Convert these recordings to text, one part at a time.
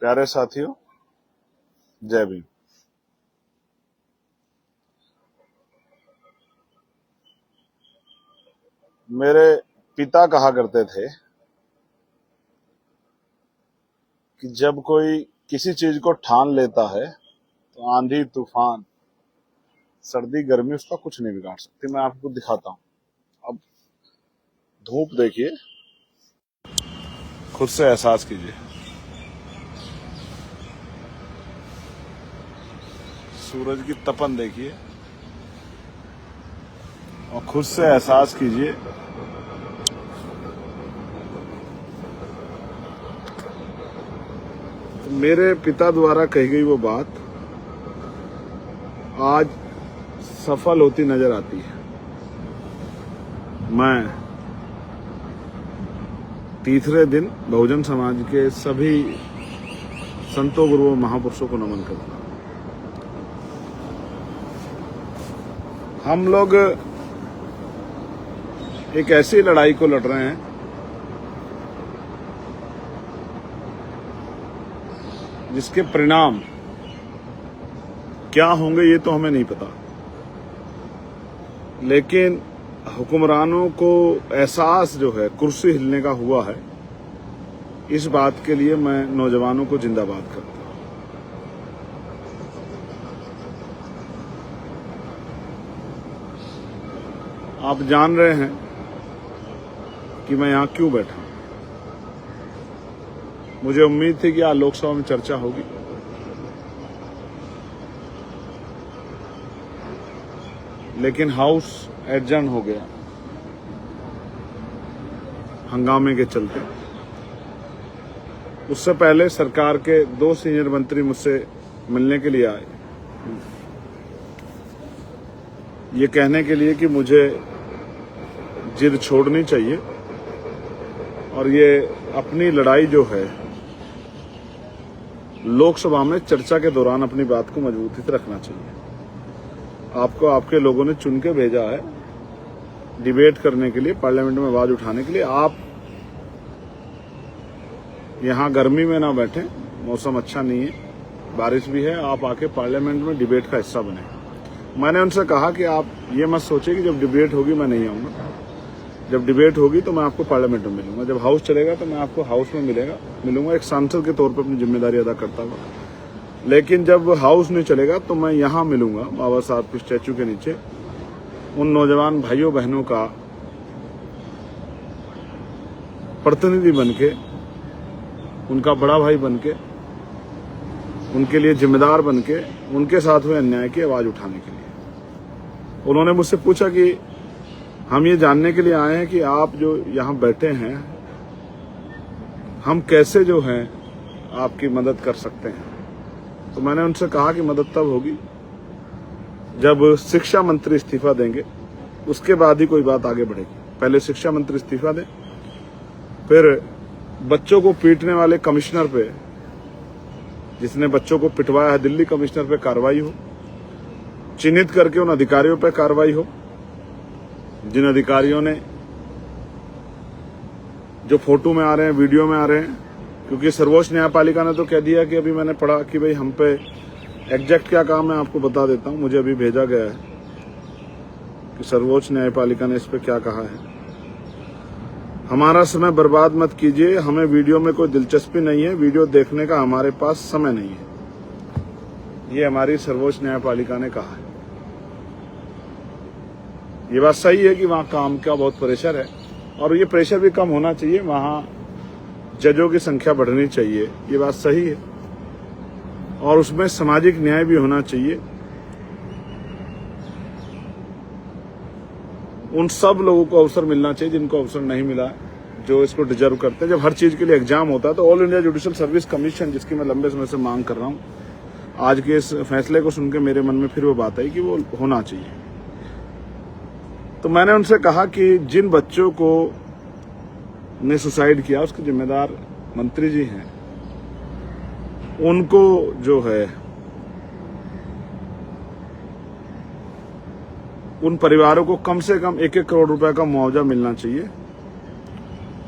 प्यारे साथियों, जय भीम। मेरे पिता कहा करते थे कि जब कोई किसी चीज को ठान लेता है तो आंधी तूफान सर्दी गर्मी उसका कुछ नहीं बिगाड़ सकती। मैं आपको दिखाता हूं। अब धूप देखिए, खुद से एहसास कीजिए। सूरज की तपन देखिए और खुद से एहसास कीजिए तो मेरे पिता द्वारा कही गई वो बात आज सफल होती नजर आती है। मैं तीसरे दिन बहुजन समाज के सभी संतों गुरुओं महापुरुषों को नमन करता हूं। हम लोग एक ऐसी लड़ाई को लड़ रहे हैं जिसके परिणाम क्या होंगे ये तो हमें नहीं पता, लेकिन हुक्मरानों को एहसास जो है कुर्सी हिलने का हुआ है, इस बात के लिए मैं नौजवानों को जिंदाबाद करता हूं। आप जान रहे हैं कि मैं यहां क्यों बैठा हूं। मुझे उम्मीद थी कि आज लोकसभा में चर्चा होगी, लेकिन हाउस एडजर्न हो गया हंगामे के चलते। उससे पहले सरकार के 2 सीनियर मंत्री मुझसे मिलने के लिए आए, ये कहने के लिए कि मुझे जिद छोड़नी चाहिए और ये अपनी लड़ाई जो है लोकसभा में चर्चा के दौरान अपनी बात को मजबूती से रखना चाहिए। आपको आपके लोगों ने चुन के भेजा है डिबेट करने के लिए, पार्लियामेंट में आवाज उठाने के लिए। आप यहां गर्मी में ना बैठे, मौसम अच्छा नहीं है, बारिश भी है, आप आके पार्लियामेंट में डिबेट का हिस्सा बने। मैंने उनसे कहा कि आप ये मत सोचिए कि जब डिबेट होगी मैं नहीं आऊंगा। जब डिबेट होगी तो मैं आपको पार्लियामेंट में मिलूंगा, जब हाउस चलेगा तो मैं आपको हाउस में मिलूंगा एक सांसद के तौर पर अपनी जिम्मेदारी अदा करता हुआ। लेकिन जब हाउस नहीं चलेगा तो मैं यहां मिलूंगा बाबा साहब के स्टैचू के नीचे, उन नौजवान भाइयों बहनों का प्रतिनिधि बनके, उनका बड़ा भाई बनके, उनके लिए जिम्मेदार बनके, उनके साथ हुए अन्याय की आवाज उठाने के लिए। उन्होंने मुझसे पूछा कि हम ये जानने के लिए आए हैं कि आप जो यहां बैठे हैं, हम कैसे जो हैं आपकी मदद कर सकते हैं। तो मैंने उनसे कहा कि मदद तब होगी जब शिक्षा मंत्री इस्तीफा देंगे, उसके बाद ही कोई बात आगे बढ़ेगी। पहले शिक्षा मंत्री इस्तीफा दें, फिर बच्चों को पीटने वाले कमिश्नर पे, जिसने बच्चों को पिटवाया है, दिल्ली कमिश्नर पे कार्रवाई हो, चिन्हित करके उन अधिकारियों पे कार्रवाई हो जिन अधिकारियों ने, जो फोटो में आ रहे हैं, वीडियो में आ रहे हैं। क्योंकि सर्वोच्च न्यायपालिका ने तो कह दिया कि अभी मैंने पढ़ा कि भाई हम पे एग्जैक्ट क्या काम है आपको बता देता हूं। मुझे अभी भेजा गया है कि सर्वोच्च न्यायपालिका ने इस पे क्या कहा है। हमारा समय बर्बाद मत कीजिए, हमें वीडियो में कोई दिलचस्पी नहीं है, वीडियो देखने का हमारे पास समय नहीं है, ये हमारी सर्वोच्च न्यायपालिका ने कहा है। ये बात सही है कि वहां काम का बहुत प्रेशर है और ये प्रेशर भी कम होना चाहिए, वहां जजों की संख्या बढ़नी चाहिए, ये बात सही है, और उसमें सामाजिक न्याय भी होना चाहिए। उन सब लोगों को अवसर मिलना चाहिए जिनको अवसर नहीं मिला, जो इसको डिजर्व करते हैं। जब हर चीज के लिए एग्जाम होता है तो all India judicial service commission, जिसकी मैं लंबे समय से मांग कर रहा हूं, आज के इस फैसले को सुनकर मेरे मन में फिर वो बात आई कि वो होना चाहिए। तो मैंने उनसे कहा कि जिन बच्चों को ने सुसाइड किया उसके जिम्मेदार मंत्री जी हैं, उनको जो है उन परिवारों को कम से कम 1-1 करोड़ रुपए का मुआवजा मिलना चाहिए।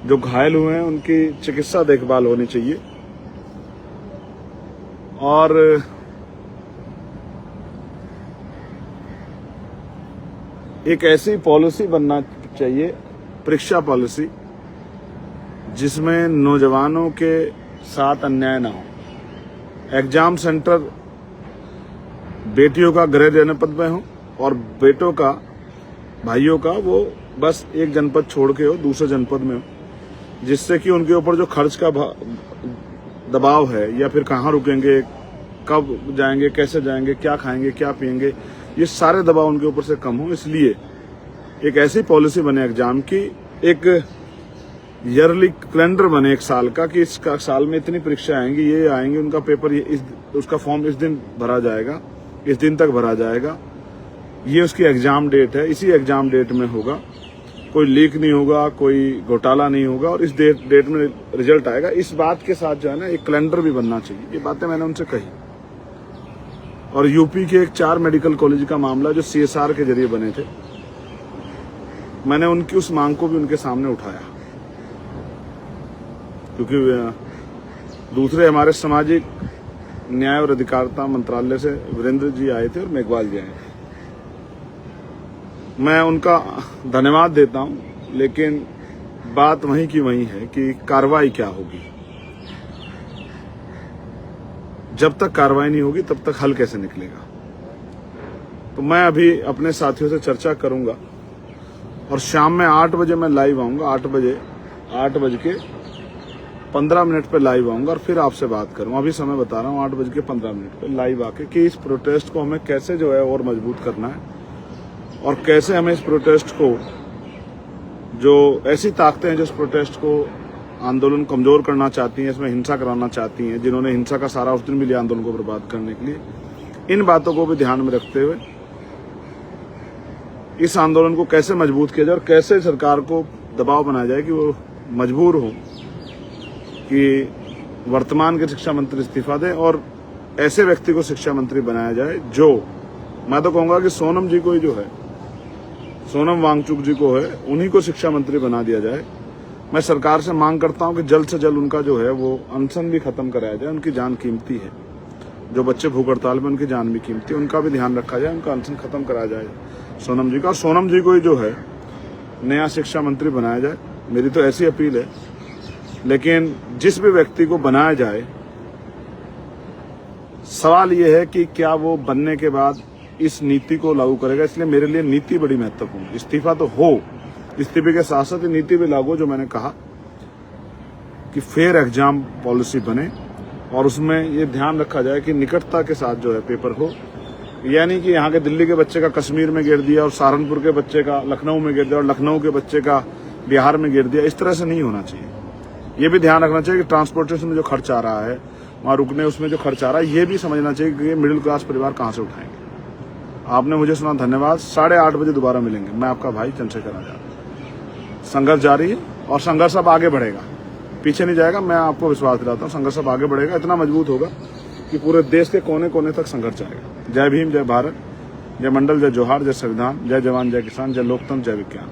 जो घायल हुए हैं उनकी चिकित्सा देखभाल होनी चाहिए। और एक ऐसी पॉलिसी बनना चाहिए, परीक्षा पॉलिसी, जिसमें नौजवानों के साथ अन्याय ना हो। एग्जाम सेंटर बेटियों का गृह जनपद में हो और बेटों का, भाइयों का, वो बस एक जनपद छोड़ के हो, दूसरे जनपद में हो, जिससे कि उनके ऊपर जो खर्च का दबाव है, या फिर कहाँ रुकेंगे, कब जाएंगे, कैसे जाएंगे, क्या खाएंगे, क्या पिएंगे, ये सारे दबाव उनके ऊपर से कम हो। इसलिए एक ऐसी पॉलिसी बने एग्जाम की, एक ईयरली कैलेंडर बने एक साल का, कि इस साल में इतनी परीक्षा आएंगी, ये आएंगे, उनका पेपर उसका फॉर्म इस दिन भरा जाएगा, इस दिन तक भरा जाएगा, ये उसकी एग्जाम डेट है, इसी एग्जाम डेट में होगा, कोई लीक नहीं होगा, कोई घोटाला नहीं होगा, और इस डेट में रिजल्ट आएगा। इस बात के साथ जो है ना, एक कैलेंडर भी बनना चाहिए। ये बातें मैंने उनसे कही। और यूपी के एक 4 मेडिकल कॉलेज का मामला जो CSR के जरिए बने थे, मैंने उनकी उस मांग को भी उनके सामने उठाया, क्योंकि दूसरे हमारे सामाजिक न्याय और अधिकारिता मंत्रालय से वीरेंद्र जी आए थे और मेघवाल जी आए थे। मैं उनका धन्यवाद देता हूं, लेकिन बात वहीं की वहीं है कि कार्रवाई क्या होगी। जब तक कार्रवाई नहीं होगी तब तक हल कैसे निकलेगा। तो मैं अभी अपने साथियों से चर्चा करूंगा और शाम में 8 बजे मैं लाइव आऊंगा। 8 बज के 15 पे लाइव आऊंगा और फिर आपसे बात करूंगा। अभी समय बता रहा हूं, 8:15 पे लाइव आके, कि इस प्रोटेस्ट को हमें कैसे जो है और मजबूत करना है, और कैसे हमें इस प्रोटेस्ट को, जो ऐसी ताकतें हैं जो इस प्रोटेस्ट को, आंदोलन कमजोर करना चाहती हैं, इसमें हिंसा कराना चाहती हैं, जिन्होंने हिंसा का सारा उस दिन भी लिया आंदोलन को बर्बाद करने के लिए, इन बातों को भी ध्यान में रखते हुए इस आंदोलन को कैसे मजबूत किया जाए और कैसे सरकार को दबाव बनाया जाए कि वो मजबूर हो कि वर्तमान के शिक्षा मंत्री इस्तीफा दें और ऐसे व्यक्ति को शिक्षा मंत्री बनाया जाए जो, मैं तो कहूंगा कि सोनम जी को ही जो है, सोनम वांगचुक जी को है, उन्हीं को शिक्षा मंत्री बना दिया जाए। मैं सरकार से मांग करता हूं कि जल्द से जल्द उनका जो है वो अनशन भी खत्म कराया जाए। उनकी जान कीमती है, जो बच्चे भूख हड़ताल में, उनकी जान भी कीमती है, उनका भी ध्यान रखा जाए, उनका अनशन खत्म कराया जाए सोनम जी का। और सोनम जी को ही जो है नया शिक्षा मंत्री बनाया जाए, मेरी तो ऐसी अपील है। लेकिन जिस भी व्यक्ति को बनाया जाए, सवाल ये है कि क्या वो बनने के बाद इस नीति को लागू करेगा। इसलिए मेरे लिए नीति बड़ी महत्वपूर्ण है। इस्तीफा तो हो, इस्तीफे के साथ साथ नीति भी लागू, जो मैंने कहा कि फेयर एग्जाम पॉलिसी बने और उसमें ये ध्यान रखा जाए कि निकटता के साथ जो है पेपर हो, यानी कि यहाँ के दिल्ली के बच्चे का कश्मीर में गिर दिया और सहारनपुर के बच्चे का लखनऊ में गिर दिया और लखनऊ के बच्चे का बिहार में गिर दिया। इस तरह से नहीं होना चाहिए। ये भी ध्यान रखना चाहिए कि ट्रांसपोर्टेशन में जो खर्च आ रहा है, वहां रुकने उसमें जो खर्च आ रहा है, ये भी समझना चाहिए कि मिडिल क्लास परिवार कहां से उठाएंगे। आपने मुझे सुना, धन्यवाद। 8:30 बजे दोबारा मिलेंगे। मैं आपका भाई चंद्रशेखर आजाद। संघर्ष जारी है और संघर्ष अब आगे बढ़ेगा, पीछे नहीं जाएगा। मैं आपको विश्वास दिलाता हूँ, संघर्ष अब आगे बढ़ेगा, इतना मजबूत होगा कि पूरे देश के कोने कोने तक संघर्ष जाएगा। जय भीम, जय भारत, जय मंडल, जय जोहार, जय संविधान, जय जवान, जय किसान, जय लोकतंत्र, जय विज्ञान।